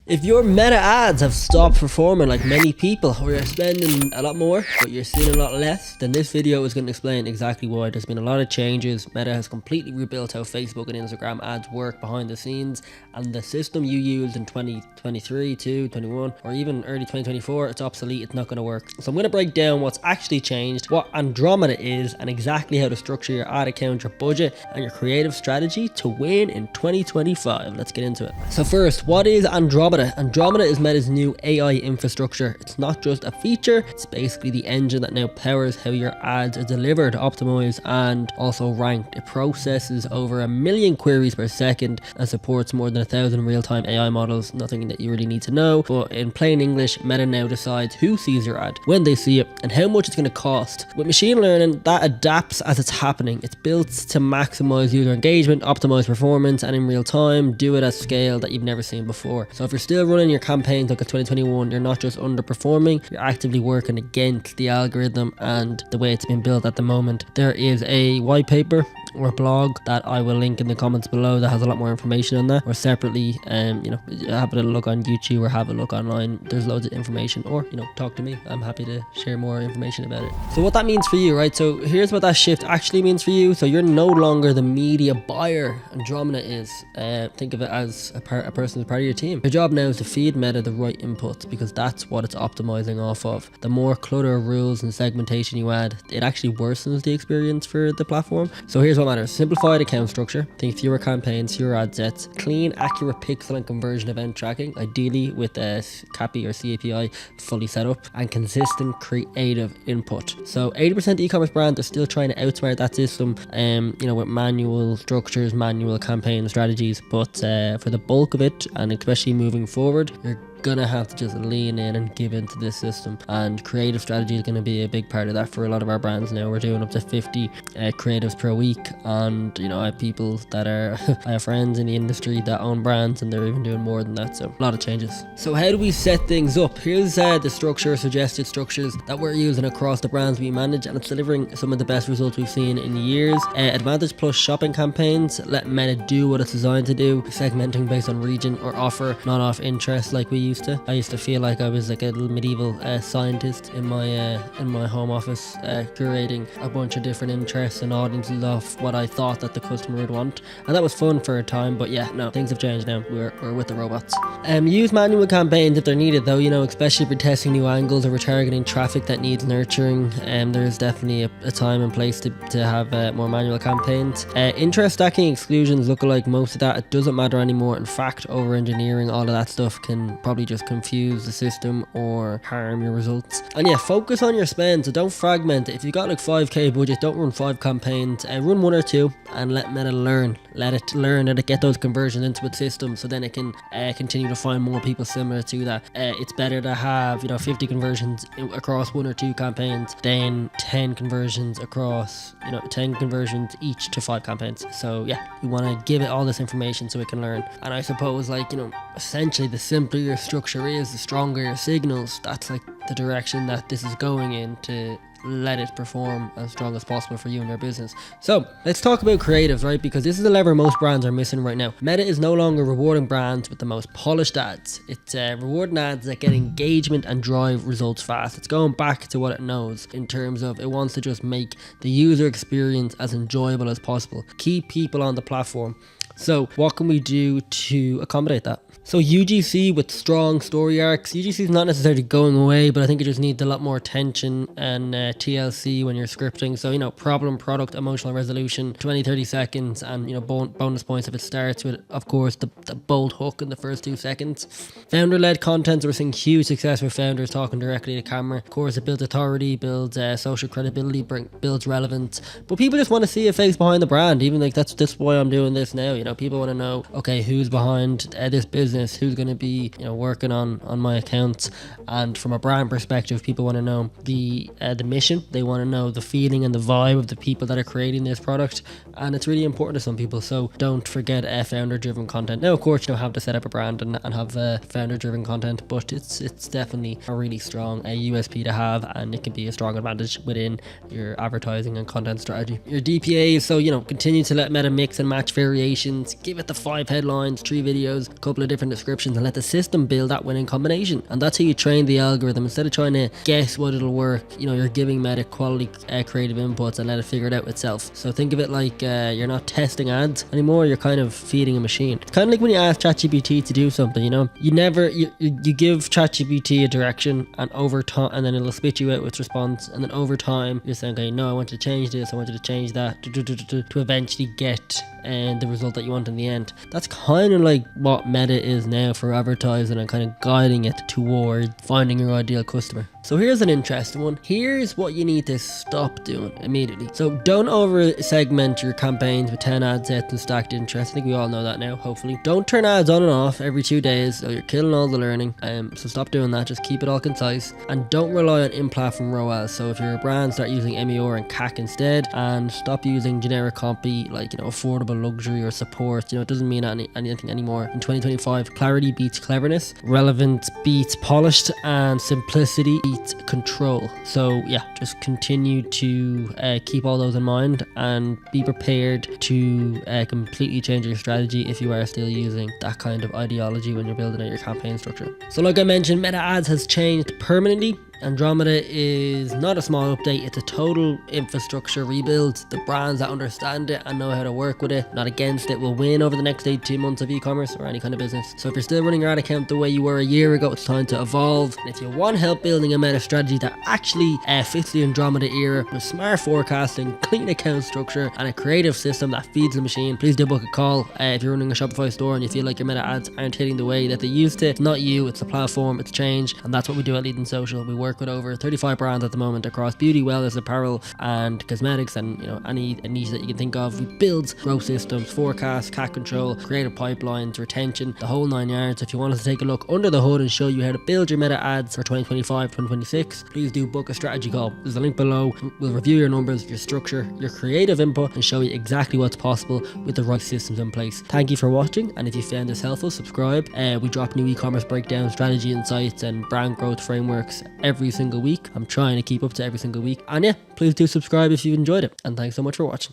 If your Meta ads have stopped performing like many people, or you're spending a lot more but you're seeing a lot less, then this video is going to explain exactly why. There's been a lot of changes. Meta has completely rebuilt how Facebook and Instagram ads work behind the scenes, and the system you used in 2023, 21, or even early 2024, it's obsolete. It's not going to work. So I'm going to break down what's actually changed, what Andromeda is, and exactly how to structure your ad account, your budget, and your creative strategy to win in 2025. Let's get into it. So first, what is Andromeda? Andromeda is Meta's new AI infrastructure. It's not just a feature, it's basically the engine that now powers how your ads are delivered, optimized, and also ranked. It processes over 1 million queries per second and supports more than 1,000 real-time AI models. Nothing that you really need to know, but in plain English, Meta now decides who sees your ad, when they see it, and how much it's going to cost. With machine learning, that adapts as it's happening. It's built to maximize user engagement, optimize performance, and in real time, do it at scale that you've never seen before. So if you're still running your campaigns like a 2021, you're not just underperforming, you're actively working against the algorithm and the way it's been built at the moment. There is a white paper or blog that I will link in the comments below that has a lot more information on that, or separately, have a look on YouTube or have a look online. There's loads of information, or talk to me. I'm happy to share more information about it. So what that means for you, right? So here's what that shift actually means for you. So you're no longer the media buyer. Andromeda is. Think of it as a person who's part of your team. Your job now is to feed Meta the right inputs, because that's what it's optimizing off of. The more clutter, rules, and segmentation you add, it actually worsens the experience for the platform. So here's what matters: simplified account structure, think fewer campaigns, fewer ad sets, clean, accurate pixel and conversion event tracking, ideally with a CAPI or CAPI fully set up, and consistent creative input. So 80% of e-commerce brands are still trying to outsmart that system, with manual structures, manual campaign strategies, but for the bulk of it, and especially moving forward, you're gonna have to just lean in and give into this system, and creative strategy is going to be a big part of that for a lot of our brands. Now we're doing up to 50 creatives per week, and I have people that are I have friends in the industry that own brands and they're even doing more than that. So a lot of changes. So how do we set things up? Here's the suggested structures that we're using across the brands we manage, and it's delivering some of the best results we've seen in years. Advantage plus shopping campaigns let Meta do what it's designed to do, segmenting based on region or offer, not off interest like we used to. I used to feel like I was like a little medieval scientist in my home office, curating a bunch of different interests and audiences of what I thought that the customer would want, and that was fun for a time. But yeah, no, things have changed now. We're with the robots. Use manual campaigns if they're needed, though. Especially for testing new angles or retargeting traffic that needs nurturing. There's definitely a time and place to have more manual campaigns. Interest stacking, exclusions, lookalike, most of that, it doesn't matter anymore. In fact, over engineering all of that stuff can probably just confuse the system or harm your results. And yeah, focus on your spend, so don't fragment it. If you got like 5k budget, don't run 5 campaigns, run 1 or 2 and let Meta learn. Let it learn and get those conversions into its system, so then it can continue to find more people similar to that. It's better to have 50 conversions across 1 or 2 campaigns than 10 conversions across 10 conversions each to 5 campaigns. So yeah, you want to give it all this information so it can learn. And I suppose essentially the simpler your structure is, the stronger your signals. That's like the direction that this is going in, to let it perform as strong as possible for you and your business. So let's talk about creatives, right? Because this is a lever most brands are missing right now. Meta is no longer rewarding brands with the most polished ads. It's rewarding ads that get engagement and drive results fast. It's going back to what it knows in terms of it wants to just make the user experience as enjoyable as possible, keep people on the platform. So what can we do to accommodate that? So UGC with strong story arcs. UGC is not necessarily going away, but I think it just needs a lot more attention and TLC when you're scripting. So, problem, product, emotional resolution, 20-30 seconds, and, bonus points if it starts with, of course, the bold hook in the first 2 seconds. Founder-led content. We're seeing huge success with founders talking directly to camera. Of course, it builds authority, builds social credibility, builds relevance. But people just want to see a face behind the brand. Even that's why I'm doing this now. People want to know, okay, who's behind this business, who's going to be working on my accounts. And from a brand perspective, people want to know the mission. They want to know the feeling and the vibe of the people that are creating this product, and it's really important to some people. So don't forget founder driven content. Now of course you don't have to set up a brand and have founder driven content, but it's definitely a really strong USP to have, and it can be a strong advantage within your advertising and content strategy. Your DPAs, so continue to let Meta mix and match variations campaigns, give it the 5 headlines, 3 videos, a couple of different descriptions, and let the system build that winning combination. And that's how you train the algorithm. Instead of trying to guess what it'll work, you're giving Meta quality creative inputs and let it figure it out itself. So think of it like you're not testing ads anymore, you're kind of feeding a machine. It's kind of like when you ask ChatGPT to do something, you give ChatGPT a direction, and over time, and then it'll spit you out with response, and then over time you're saying, okay, no, I want you to change this, I want you to change that, to eventually get the result that you want in the end. That's kind of like what Meta is now for advertising, and kind of guiding it towards finding your ideal customer. So here's an interesting one. Here's what you need to stop doing immediately. So don't over segment your campaigns with 10 ad sets and stacked interest. I think we all know that now, hopefully. Don't turn ads on and off every 2 days, so you're killing all the learning. So stop doing that, just keep it all concise. And don't rely on in-platform ROAS. So if you're a brand, start using MER and CAC instead, and stop using generic copy like affordable luxury or support. It doesn't mean anything anymore. In 2025, clarity beats cleverness, relevance beats polished, and simplicity beats control. So yeah, just continue to keep all those in mind, and be prepared to completely change your strategy if you are still using that kind of ideology when you're building out your campaign structure. So like I mentioned, Meta Ads has changed permanently. Andromeda is not a small update, it's a total infrastructure rebuild. The brands that understand it and know how to work with it, not against it, will win over the next 18 months of e-commerce or any kind of business. So if you're still running your ad account the way you were a year ago, it's time to evolve. And if you want help building a meta strategy that actually fits the Andromeda era with smart forecasting, clean account structure, and a creative system that feeds the machine, please do book a call. If you're running a Shopify store and you feel like your meta ads aren't hitting the way that they used to, it's not you, it's the platform, it's change. And that's what we do at Leading Social. We work with over 35 brands at the moment across beauty, wellness, apparel, and cosmetics, and any niche that you can think of. We build growth systems, forecast, CAC control, creative pipelines, retention, the whole 9 yards. If you want us to take a look under the hood and show you how to build your meta ads for 2025, 2026, please do book a strategy call. There's a link below. We'll review your numbers, your structure, your creative input, and show you exactly what's possible with the right systems in place. Thank you for watching, and if you found this helpful, subscribe. We drop new e-commerce breakdowns, strategy insights, and brand growth frameworks every single week. I'm trying to keep up to every single week. And yeah, please do subscribe if you enjoyed it. And thanks so much for watching.